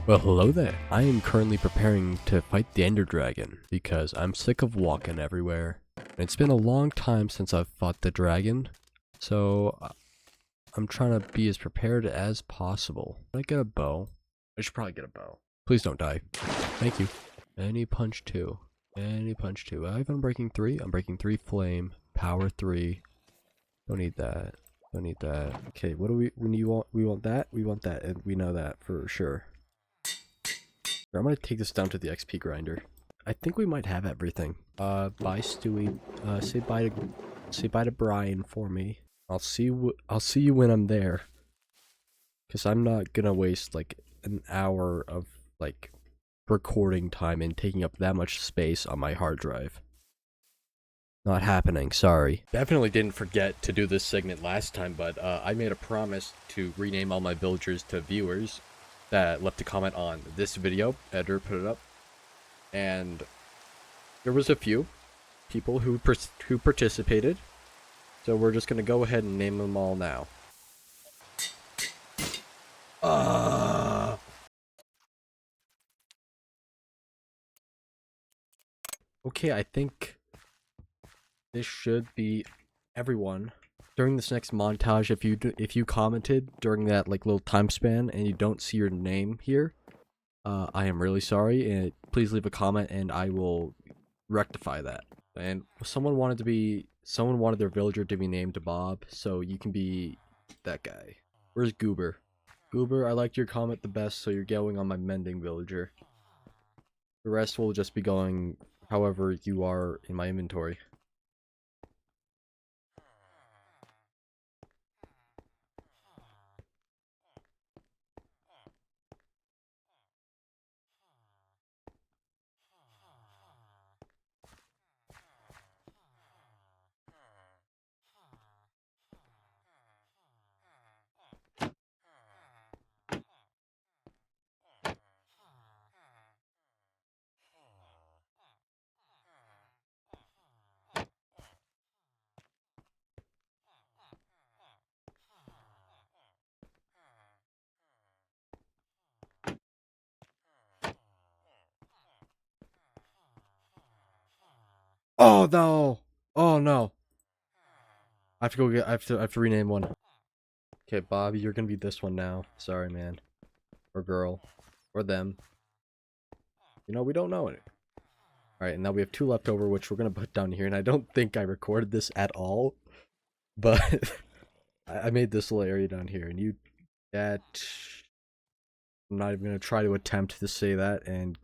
Well, hello there. I am currently preparing to fight the Ender Dragon because I'm sick of walking everywhere. And it's been a long time since I've fought the dragon, so I'm trying to be as prepared as possible. Can I get a bow? I should probably get a bow. Please don't die. Thank you. Any punch 2. Any punch 2. I've been breaking 3. I'm breaking 3 flame. Power 3. Don't need that. Don't need that. Okay, what do we want? We want that? We want that, and we know that for sure. I'm gonna take this down to the XP grinder. I think we might have everything. Bye Stewie. Say bye to Brian for me. I'll see you when I'm there. Cause I'm not gonna waste like an hour of like recording time and taking up that much space on my hard drive. Not happening, sorry. Definitely didn't forget to do this segment last time, but I made a promise to rename all my villagers to viewers that left a comment on this video. Editor put it up, and there was a few people who participated, so we're just gonna go ahead and name them all now. Okay, I think this should be everyone. During this next montage, if you commented during that like little time span and you don't see your name here, I am really sorry, and please leave a comment and I will rectify that. And someone wanted their villager to be named Bob, so you can be that guy. Where's Goober? Goober, I liked your comment the best, so you're going on my mending villager. The rest will just be going however you are in my inventory. Oh no! Oh no! I have to go get. I have to rename one. Okay, Bobby, you're gonna be this one now. Sorry, man. Or girl. Or them. You know, we don't know it. Alright, and now we have 2 left over, which we're gonna put down here. And I don't think I recorded this at all. But I made this little area down here. And I'm not even gonna try to attempt to say that. And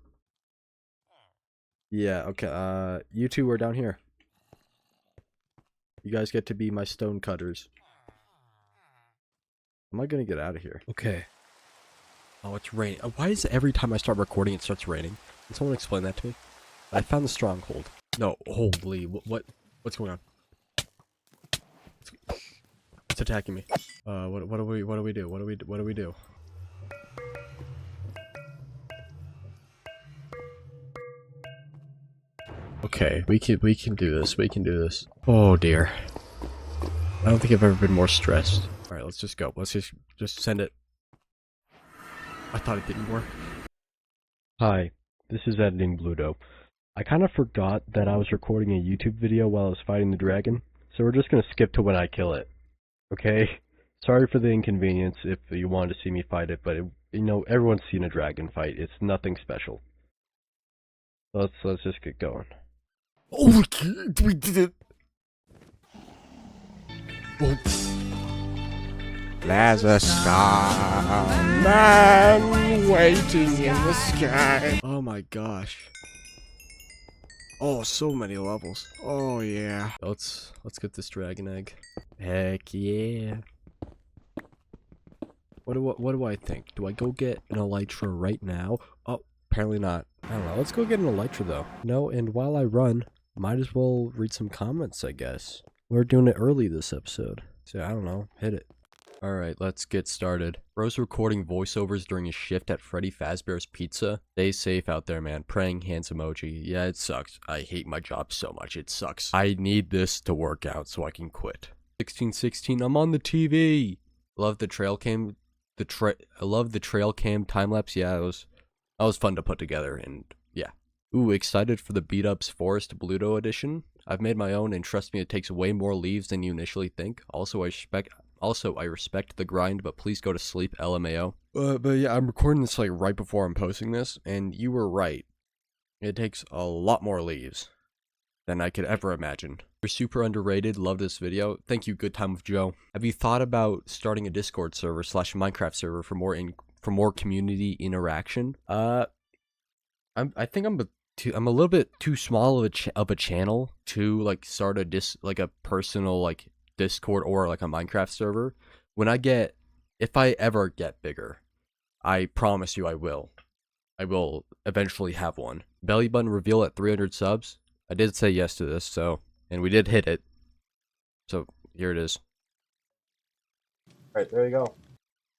yeah, okay. You two are down here. You guys get to be my stone cutters. Am I gonna get out of here? Okay. Oh, it's raining. Why is it every time I start recording it starts raining? Can someone explain that to me? I found the stronghold. No, holy, what's going on? It's attacking me. What do we do? What do we do? Okay, we can do this. We can do this. Oh dear. I don't think I've ever been more stressed. All right, let's just go. Let's just send it. I thought it didn't work. Hi, this is Editing Bluto. I kind of forgot that I was recording a YouTube video while I was fighting the dragon, so we're just gonna skip to when I kill it. Okay? Sorry for the inconvenience if you wanted to see me fight it, but you know, everyone's seen a dragon fight. It's nothing special. Let's just get going. Oh, we did it! Oh. There's a starman waiting in the sky. Oh my gosh. Oh, so many levels. Oh yeah. Let's get this dragon egg. Heck yeah. What do I think? Do I go get an elytra right now? Oh, apparently not. I don't know. Let's go get an elytra though. No, and while I run, might as well read some comments, I guess. We're doing it early this episode. So I don't know. Hit it. Alright, let's get started. Bro's recording voiceovers during his shift at Freddy Fazbear's Pizza. Stay safe out there, man. Praying hands emoji. Yeah, it sucks. I hate my job so much. It sucks. I need this to work out so I can quit. 1616, I'm on the TV. Love the trail cam. I love the trail cam time lapse. Yeah, it was That was fun to put together, and yeah. Ooh, excited for the Beat Ups Forest Bluto edition. I've made my own, and trust me, it takes way more leaves than you initially think. Also, I respect the grind, but please go to sleep, LMAO. But yeah, I'm recording this like right before I'm posting this, and you were right. It takes a lot more leaves than I could ever imagine. You're super underrated. Love this video. Thank you, Good Time with Joe. Have you thought about starting a Discord server / Minecraft server for more community interaction? I think I'm a little bit too small of a channel to like start a personal like Discord or like a Minecraft server. If I ever get bigger, I promise you I will eventually have one. Belly button reveal at 300 subs. I did say yes to this, and we did hit it. So here it is. All right, there you go.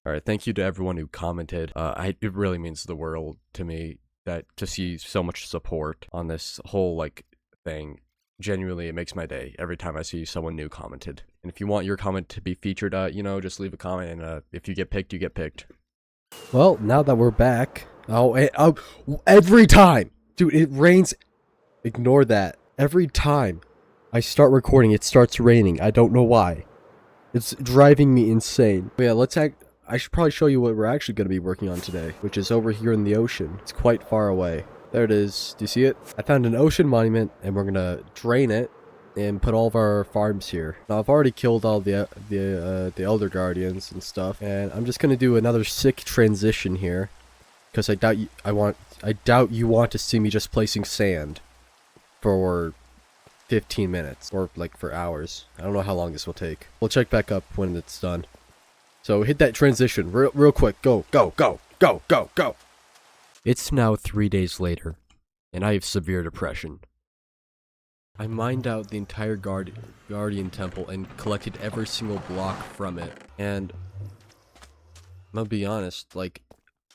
All right, thank you to everyone who commented. It really means the world to me that to see so much support on this whole like thing. Genuinely, it makes my day every time I see someone new commented. And if you want your comment to be featured, just leave a comment, and if you get picked, you get picked. Well, now that we're back, every time, dude, it rains. Ignore that. Every time I start recording, it starts raining. I don't know why. It's driving me insane. But yeah, I should probably show you what we're actually going to be working on today, which is over here in the ocean. It's quite far away. There it is. Do you see it? I found an ocean monument, and we're going to drain it and put all of our farms here. Now, I've already killed all the Elder Guardians and stuff, and I'm just going to do another sick transition here, because I doubt you want to see me just placing sand for 15 minutes or like for hours. I don't know how long this will take. We'll check back up when it's done. So hit that transition real quick. Go, go, go, go, go, go. It's now 3 days later, and I have severe depression. I mined out the entire Guardian Temple and collected every single block from it. And I'm gonna be honest, like,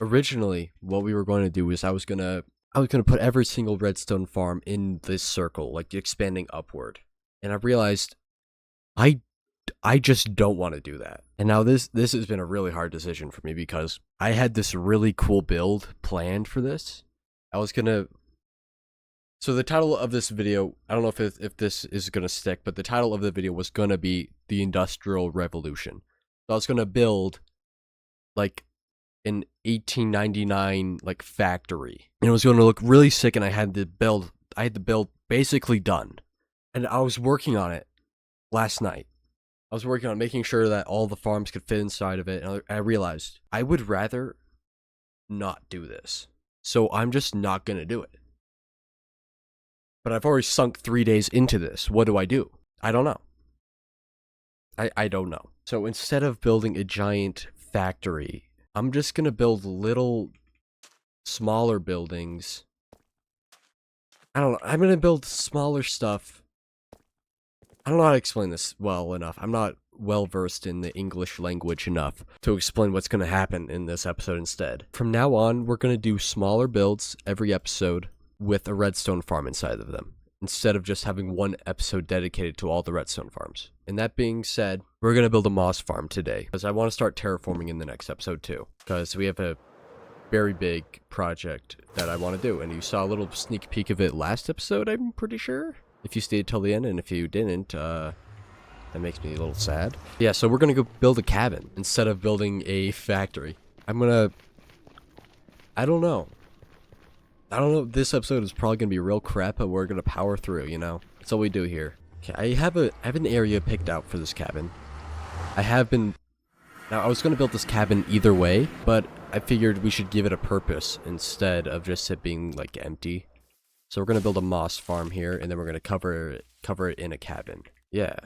originally what we were going to do is I was gonna put every single redstone farm in this circle, like expanding upward. And I realized I just don't want to do that. And now this has been a really hard decision for me because I had this really cool build planned for this. So the title of this video, I don't know if this is going to stick, but the title of the video was going to be The Industrial Revolution. So I was going to build like an 1899 like factory. And it was going to look really sick, and I had the build basically done. And I was working on it last night. I was working on making sure that all the farms could fit inside of it, and I realized I would rather not do this. So I'm just not going to do it. But I've already sunk 3 days into this. What do? I don't know. I don't know. So instead of building a giant factory, I'm just going to build little, smaller buildings. I don't know. I'm going to build smaller stuff. I don't know how to explain this well enough. I'm not well versed in the English language enough to explain what's going to happen in this episode instead. From now on, we're going to do smaller builds every episode with a redstone farm inside of them, instead of just having one episode dedicated to all the redstone farms. And that being said, we're going to build a moss farm today, because I want to start terraforming in the next episode too, because we have a very big project that I want to do, and you saw a little sneak peek of it last episode, I'm pretty sure, if you stayed till the end, and if you didn't, that makes me a little sad. Yeah, so we're going to go build a cabin instead of building a factory. I don't know. This episode is probably going to be real crap, but we're going to power through, you know? That's all we do here. Okay, I have an area picked out for this cabin. Now, I was going to build this cabin either way, but I figured we should give it a purpose instead of just it being, like, empty. So we're going to build a moss farm here, and then we're going to cover it in a cabin. Yeah.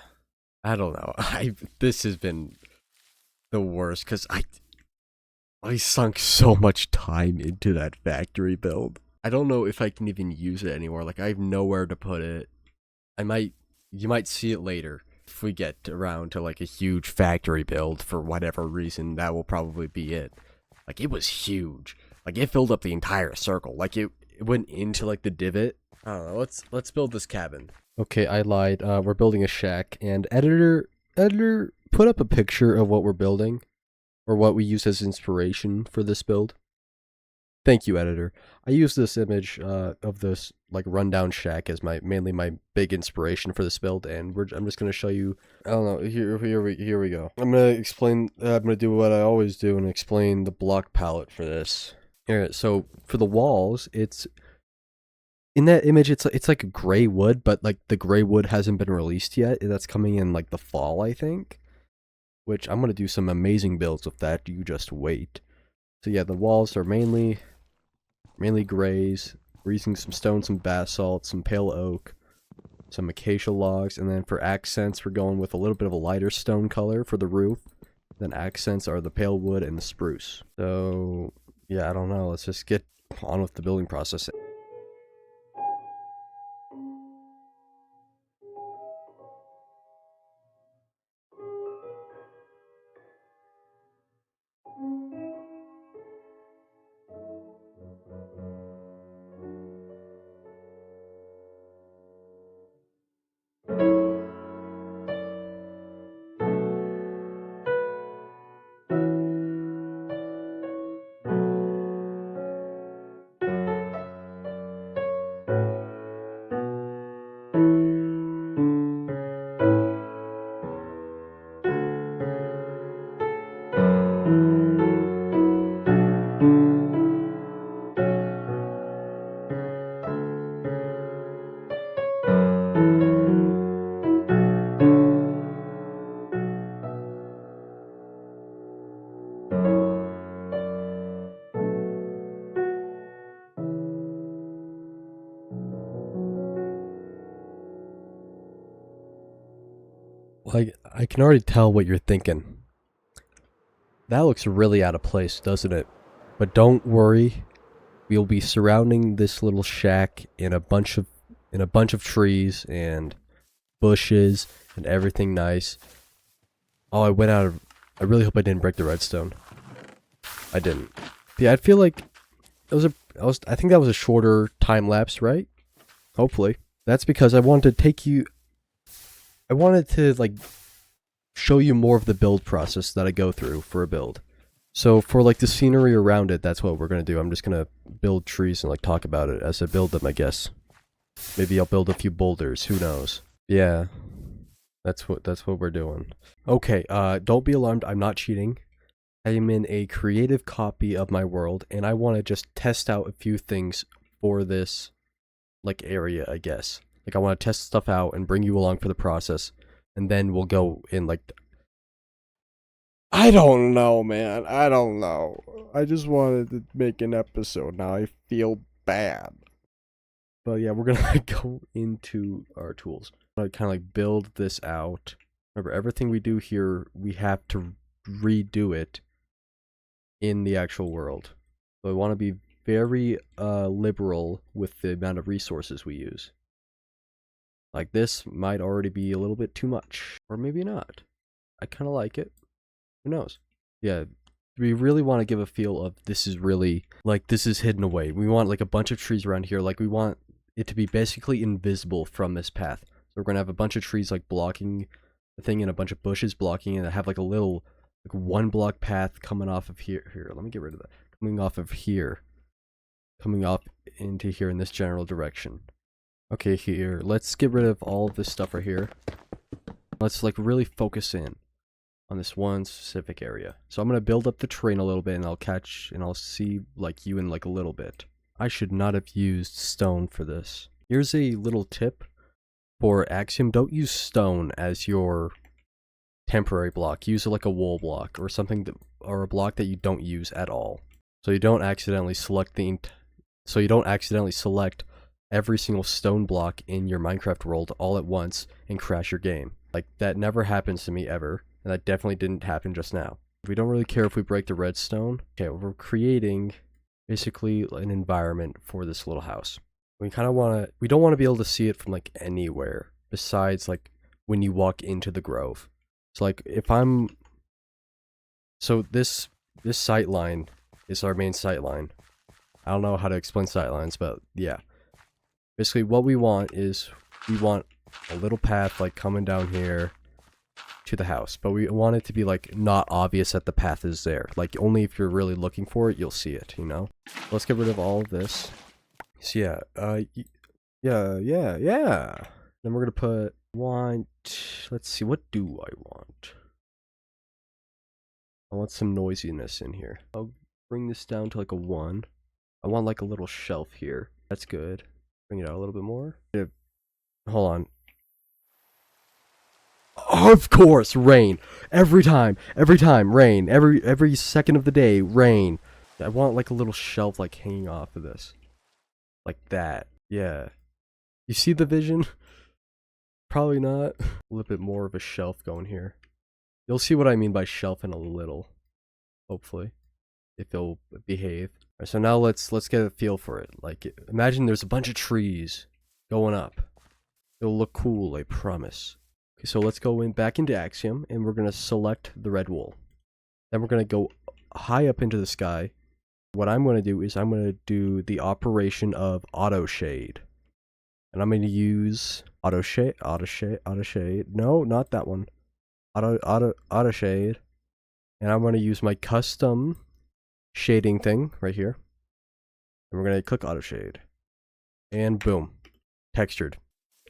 I don't know. This has been the worst, because I sunk so much time into that factory build. I don't know if I can even use it anymore. Like, I have nowhere to put it. You might see it later. If we get around to, like, a huge factory build for whatever reason, that will probably be it. Like, it was huge. Like, it filled up the entire circle. Like, it went into, like, the divot. I don't know. Let's build this cabin. Okay, I lied. We're building a shack. And editor, put up a picture of what we're building, or what we use as inspiration for this build. Thank you, editor. I use this image of this like rundown shack as mainly my big inspiration for this build, and I'm just gonna show you. I don't know. Here we go. I'm gonna explain. I'm gonna do what I always do and explain the block palette for this. Alright, so for the walls, it's in that image. It's like a gray wood, but like the gray wood hasn't been released yet. That's coming in like the fall, I think. Which I'm gonna do some amazing builds with that. You just wait. So yeah, the walls are mainly grays. We're using some stone, some basalt, some pale oak, some acacia logs, and then for accents, we're going with a little bit of a lighter stone color for the roof. Then accents are the pale wood and the spruce. So yeah, I don't know. Let's just get on with the building process. Like, I can already tell what you're thinking. That looks really out of place, doesn't it? But don't worry, we'll be surrounding this little shack in a bunch of trees and bushes and everything nice. Oh, I really hope I didn't break the redstone. I didn't. Yeah, I feel like I think that was a shorter time lapse, right? Hopefully. That's because I wanted to like show you more of the build process that I go through for a build. So for like the scenery around it, that's what we're gonna do. I'm just gonna build trees and like talk about it as I build them, I guess. Maybe I'll build a few boulders, who knows. Yeah. That's what we're doing. Okay, don't be alarmed, I'm not cheating. I am in a creative copy of my world, and I want to just test out a few things for this like area, I guess. Like I want to test stuff out and bring you along for the process, and then we'll go in like I don't know, man. I don't know. I just wanted to make an episode. Now I feel bad. but yeah, we're gonna go into our tools. I'm gonna kind of like build this out. Remember, everything we do here, we have to redo it in the actual world. So I want to be very liberal with the amount of resources we use. Like this might already be a little bit too much, or maybe not. I kind of like it. Who knows? Yeah, we really want to give a feel of this is really like this is hidden away. We want like a bunch of trees around here. Like we want it to be basically invisible from this path. So we're gonna have a bunch of trees like blocking the thing and a bunch of bushes blocking it. And have like a little like 1 block path coming off of here. Here, let me get rid of that. Coming off of here, coming up into here in this general direction. Okay, here. Let's get rid of all of this stuff right here. Let's like really focus in on this one specific area. So I'm gonna build up the terrain a little bit, and I'll see like you in like a little bit. I should not have used stone for this. Here's a little tip for Axiom. Don't use stone as your temporary block. Use like a wool block or something or a block that you don't use at all. So you don't accidentally select every single stone block in your Minecraft world all at once and crash your game. Like that never happens to me ever. And that definitely didn't happen just now. We don't really care if we break the redstone. Okay, we're creating basically an environment for this little house. We don't want to be able to see it from like anywhere besides like when you walk into the grove. So like this sight line is our main sight line. I don't know how to explain sight lines, but yeah. Basically what we want is we want a little path like coming down here to the house, but we want it to be like not obvious that the path is there. Like only if you're really looking for it, you'll see it, you know? Let's get rid of all of this. So yeah, yeah. Then we're gonna put let's see, what do I want? I want some noisiness in here. I'll bring this down to like a 1. I want like a little shelf here. That's good. Bring it out a little bit more. Yeah. Hold on. Of course, rain. Every time, rain. Every second of the day, rain. I want like a little shelf like hanging off of this. Like that. Yeah. You see the vision? Probably not. A little bit more of a shelf going here. You'll see what I mean by shelf in a little. Hopefully. If it'll behave. Right, so now let's get a feel for it. Like imagine there's a bunch of trees going up. It'll look cool, I promise. Okay, so let's go back into Axiom, and we're going to select the red wool. Then we're going to go high up into the sky. What I'm going to do is I'm going to do the operation of auto shade. And I'm going to use auto shade. No, not that one. Auto shade. And I'm going to use my custom shading thing right here. And we're going to click auto shade. And boom. Textured.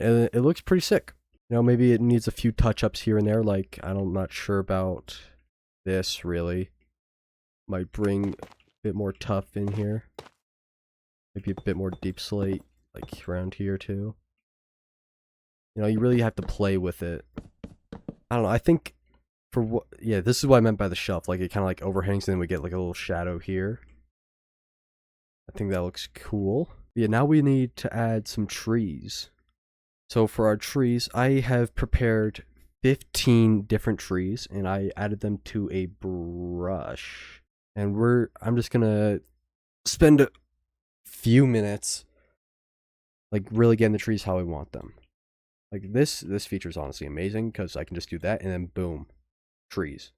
And it looks pretty sick. You know, maybe it needs a few touch-ups here and there, like, I'm not sure about this, really. Might bring a bit more tough in here. Maybe a bit more deep slate, like, around here, too. You know, you really have to play with it. I don't know, I think, for what, yeah, this is what I meant by the shelf, like, it kind of, like, overhangs, and then we get, like, a little shadow here. I think that looks cool. Yeah, now we need to add some trees. So for our trees, I have prepared 15 different trees, and I added them to a brush. And I'm just gonna spend a few minutes, like really getting the trees how I want them. Like this feature is honestly amazing because I can just do that, and then boom, trees.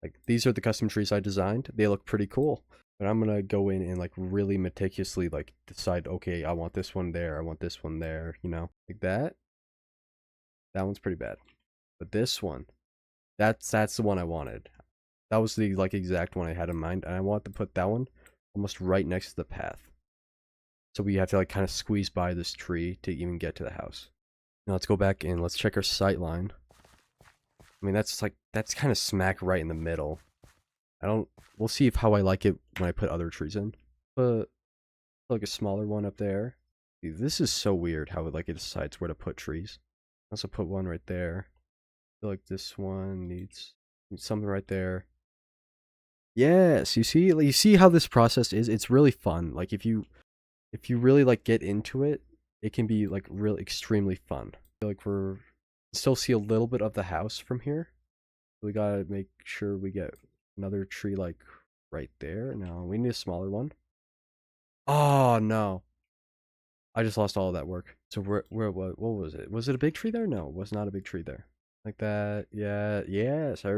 Like these are the custom trees I designed. They look pretty cool. But I'm gonna go in and like really meticulously like decide, okay, I want this one there, I want this one there, you know, like that. That one's pretty bad. But this one, that's the one I wanted. That was the like exact one I had in mind, and I want to put that one almost right next to the path. So we have to like kind of squeeze by this tree to even get to the house. Now let's go back in, let's check our sight line. I mean that's kind of smack right in the middle. We'll see how I like it when I put other trees in. But like a smaller one up there. Dude, this is so weird how it decides where to put trees. I also put one right there. I feel like this one needs something right there. Yes, you see how this process is? It's really fun. Like if you really like get into it, it can be like really extremely fun. I feel like we're still see a little bit of the house from here. We gotta make sure we get another tree like right there. No, we need a smaller one. Oh no. I just lost all of that work. So what was it? Was it a big tree there? No, it was not a big tree there. Like that. Yeah, yes. I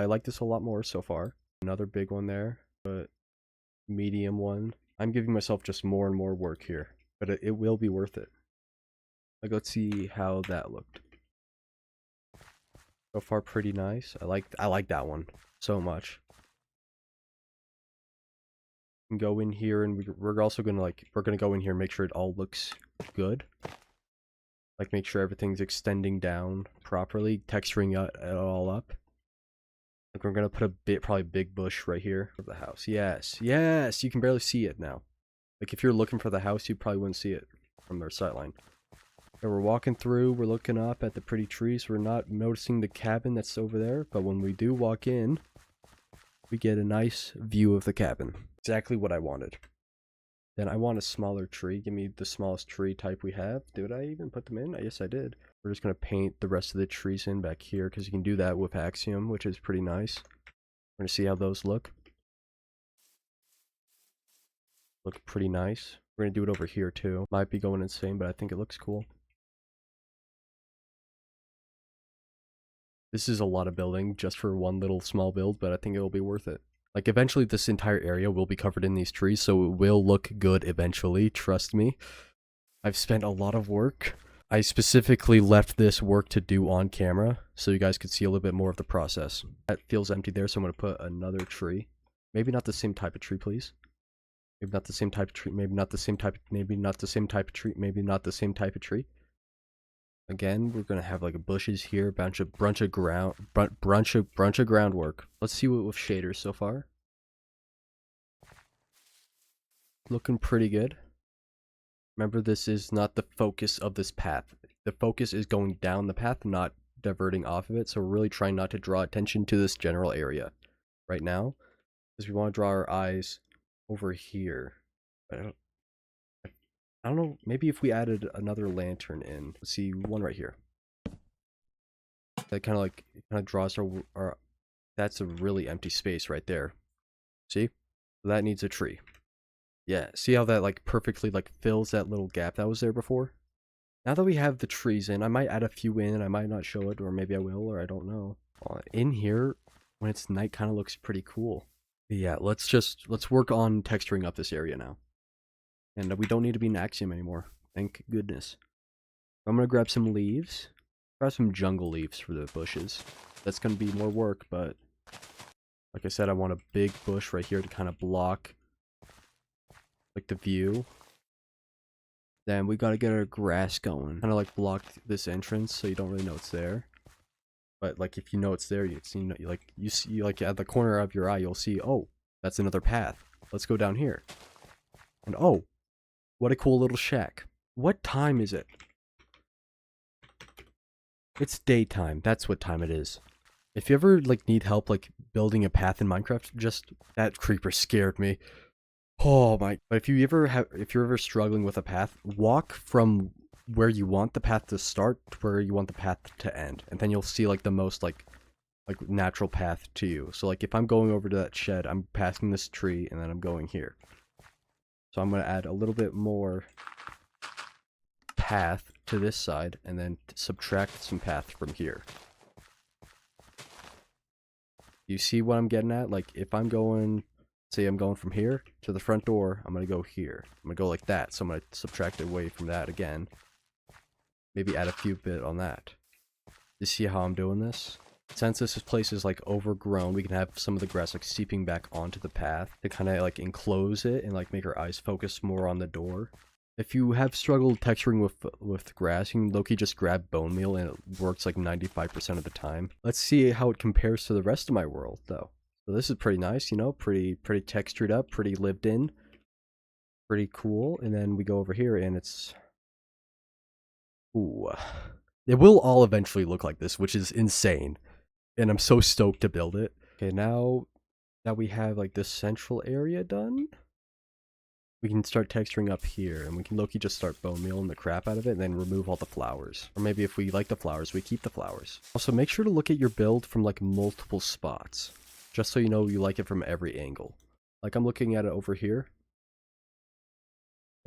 like this a lot more so far. Another big one there, but medium one. I'm giving myself just more and more work here, but it will be worth it. Like let's see how that looked. So far pretty nice. I like that one so much. Go in here, and we're also gonna we're gonna go in here and make sure it all looks good. Like make sure everything's extending down properly, texturing it all up. Like we're gonna put probably big bush right here of the house. Yes, yes, you can barely see it now. Like if you're looking for the house, you probably wouldn't see it from their sightline. And we're walking through, we're looking up at the pretty trees. We're not noticing the cabin that's over there, but when we do walk in, we get a nice view of the cabin. Exactly what I wanted. Then I want a smaller tree. Give me the smallest tree type we have. Did I even put them in? Yes, I did. We're just going to paint the rest of the trees in back here because you can do that with Axiom, which is pretty nice. We're going to see how those look. Look pretty nice. We're going to do it over here too. Might be going insane, but I think it looks cool. This is a lot of building just for one little small build, but I think it will be worth it. Like eventually this entire area will be covered in these trees, so it will look good eventually, trust me. I've spent a lot of work I specifically left this work to do on camera so you guys could see a little bit more of the process. That feels empty there, so I'm going to put another tree. Maybe not the same type of tree, please. Maybe not the same type of tree. Maybe not the same type. Maybe not the same type of tree. Maybe not the same type of tree. Again, we're gonna have like bushes here, bunch of groundwork. Let's see what with shaders so far. Looking pretty good. Remember, this is not the focus of this path. The focus is going down the path, not diverting off of it. So we're really trying not to draw attention to this general area right now, because we want to draw our eyes over here. I don't know, maybe if we added another lantern in. Let's see, one right here. That kind of draws our, that's a really empty space right there. See? That needs a tree. Yeah, see how that like perfectly like fills that little gap that was there before? Now that we have the trees in, I might add a few in, I might not show it, or maybe I will, or I don't know. In here, when it's night, kind of looks pretty cool. But yeah, let's work on texturing up this area now. And we don't need to be in Axiom anymore. Thank goodness. I'm gonna grab some leaves. Grab some jungle leaves for the bushes. That's gonna be more work, but like I said, I want a big bush right here to kind of block like the view. Then we gotta get our grass going. Kind of like block this entrance so you don't really know it's there. But like if you know it's there, you see like at the corner of your eye, you'll see, oh, that's another path. Let's go down here. And oh, what a cool little shack. What time is it? It's daytime. That's what time it is. If you ever like need help like building a path in Minecraft, just that creeper scared me. Oh my! But if you're ever struggling with a path, walk from where you want the path to start to where you want the path to end, and then you'll see like the most like natural path to you. So like if I'm going over to that shed, I'm passing this tree, and then I'm going here. So I'm gonna add a little bit more path to this side, and then subtract some path from here. You see what I'm getting at? Like if I'm going, say I'm going from here to the front door, I'm gonna go here. I'm gonna go like that, so I'm gonna subtract away from that again. Maybe add a few bit on that. You see how I'm doing this? Since this place is like overgrown, we can have some of the grass like seeping back onto the path to kind of like enclose it and like make our eyes focus more on the door. If you have struggled texturing with grass, you can low-key just grab bone meal and it works like 95% of the time. Let's see how it compares to the rest of my world though. So this is pretty nice, you know, pretty textured up, pretty lived in, pretty cool. And then we go over here and it's, ooh, it will all eventually look like this, which is insane. And I'm so stoked to build it. Okay, now that we have like this central area done, we can start texturing up here, and we can low-key just start bone mealing the crap out of it and then remove all the flowers. Or maybe if we like the flowers, we keep the flowers. Also, make sure to look at your build from like multiple spots, just so you know you like it from every angle. Like I'm looking at it over here.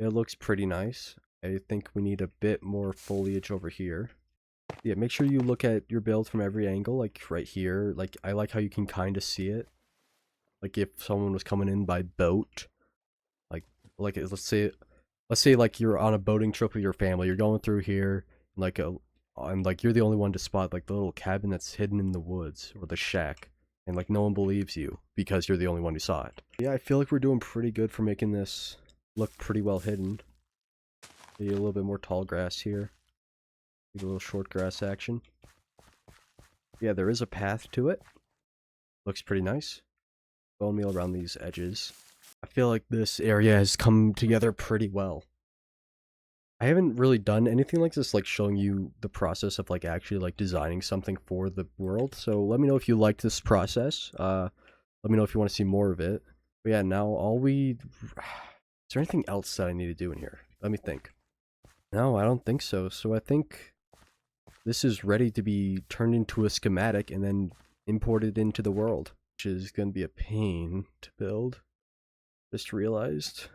It looks pretty nice. I think we need a bit more foliage over here. Yeah, make sure you look at your build from every angle, like right here. Like I like how you can kind of see it. Like if someone was coming in by boat, like let's say like you're on a boating trip with your family, you're going through here, and like you're the only one to spot like the little cabin that's hidden in the woods or the shack, and like no one believes you because you're the only one who saw it. Yeah, I feel like we're doing pretty good for making this look pretty well hidden. Maybe a little bit more tall grass here. Maybe a little short grass action. Yeah, there is a path to it. Looks pretty nice. Bone meal around these edges. I feel like this area has come together pretty well. I haven't really done anything like this, like showing you the process of like actually like designing something for the world. So let me know if you liked this process. Let me know if you want to see more of it. But yeah, now is there anything else that I need to do in here? Let me think. No, I don't think so. So I think this is ready to be turned into a schematic and then imported into the world, which is going to be a pain to build. Just realized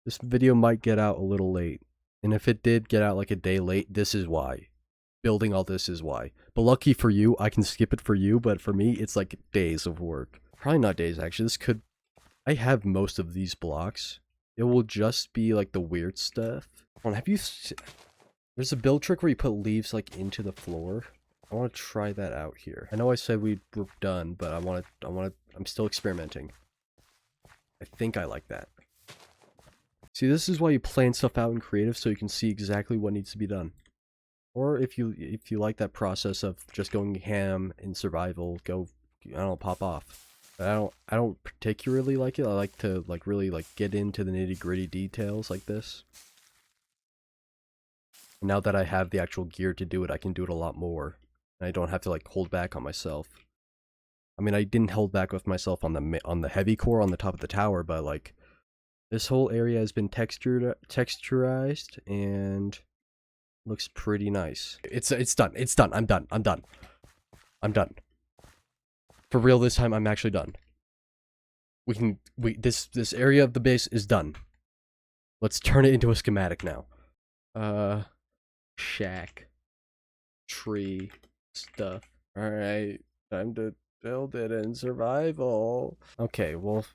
this video might get out a little late, and if it did get out like a day late, this is why. Building all this is why. But lucky for you, I can skip it for you, but for me, it's like days of work. Probably not days, actually. I have most of these blocks. It will just be like the weird stuff. Have you There's a build trick where you put leaves like into the floor. I want to try that out here. I know I said we were done, but I'm still experimenting. I think I like that. See, this is why you plan stuff out in creative, so you can see exactly what needs to be done. Or if you like that process of just going ham in survival, go, I don't know, pop off. I don't particularly like it. I like to really get into the nitty-gritty details like this. Now that I have the actual gear to do it, I can do it a lot more. And I don't have to hold back on myself. I mean, I didn't hold back with myself on the heavy core on the top of the tower, but this whole area has been texturized and looks pretty nice. It's done. It's done. I'm done. I'm done. I'm done. For real this time, I'm actually done. This area of the base is done. Let's turn it into a schematic now. Shack. Tree. Stuff. Alright. Time to build it in survival. Okay, well,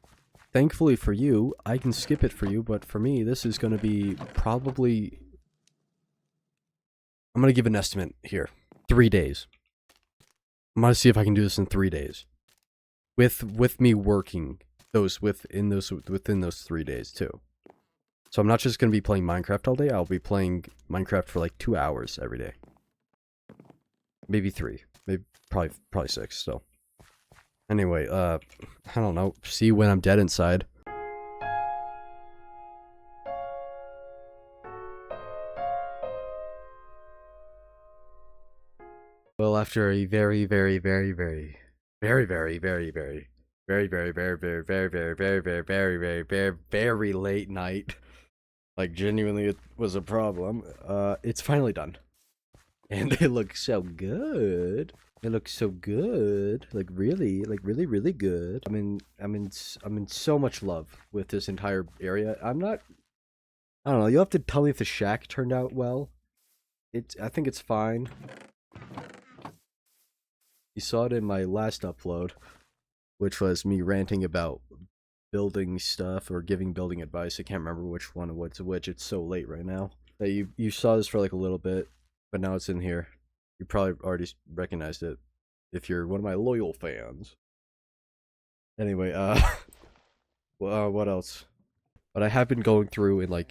thankfully for you, I can skip it for you, but for me, this is gonna be probably... I'm gonna give an estimate here. 3 days. I'm gonna see if I can do this in 3 days. With me working within those 3 days too. So I'm not just gonna be playing Minecraft all day, I'll be playing Minecraft for 2 hours every day. Maybe 3. Maybe probably 6, so. Anyway, I don't know. See you when I'm dead inside. Well, after a very late night, genuinely it was a problem, it's finally done. And it looks so good. It looks so good. Really good. I'm in so much love with this entire area. I don't know, you'll have to tell me if the shack turned out well. I think it's fine. You saw it in my last upload, which was me ranting about building stuff or giving building advice. I can't remember which one was which. It's so late right now. You saw this for a little bit, but now it's in here. You probably already recognized it if you're one of my loyal fans. Anyway, what else? But I have been going through and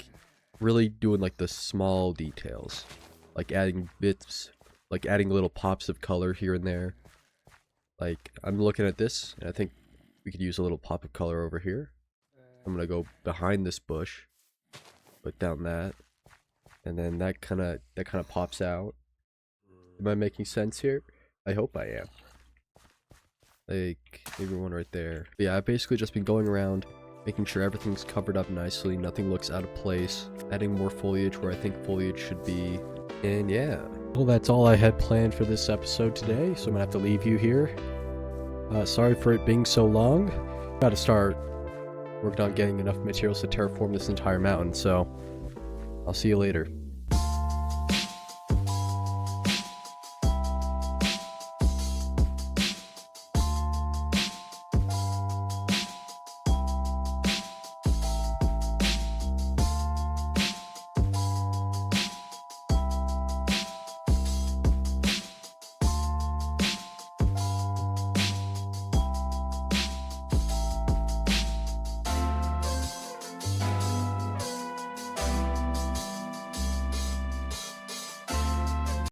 really doing the small details, adding bits, adding little pops of color here and there. I'm looking at this, and I think we could use a little pop of color over here. I'm gonna go behind this bush, put down that, and then that kind of pops out. Am I making sense here? I hope I am. Maybe one right there. But yeah, I've basically just been going around, making sure everything's covered up nicely, nothing looks out of place, adding more foliage where I think foliage should be, and yeah. Well, that's all I had planned for this episode today, so I'm gonna have to leave you here. Sorry for it being so long. Gotta start working on getting enough materials to terraform this entire mountain, so I'll see you later.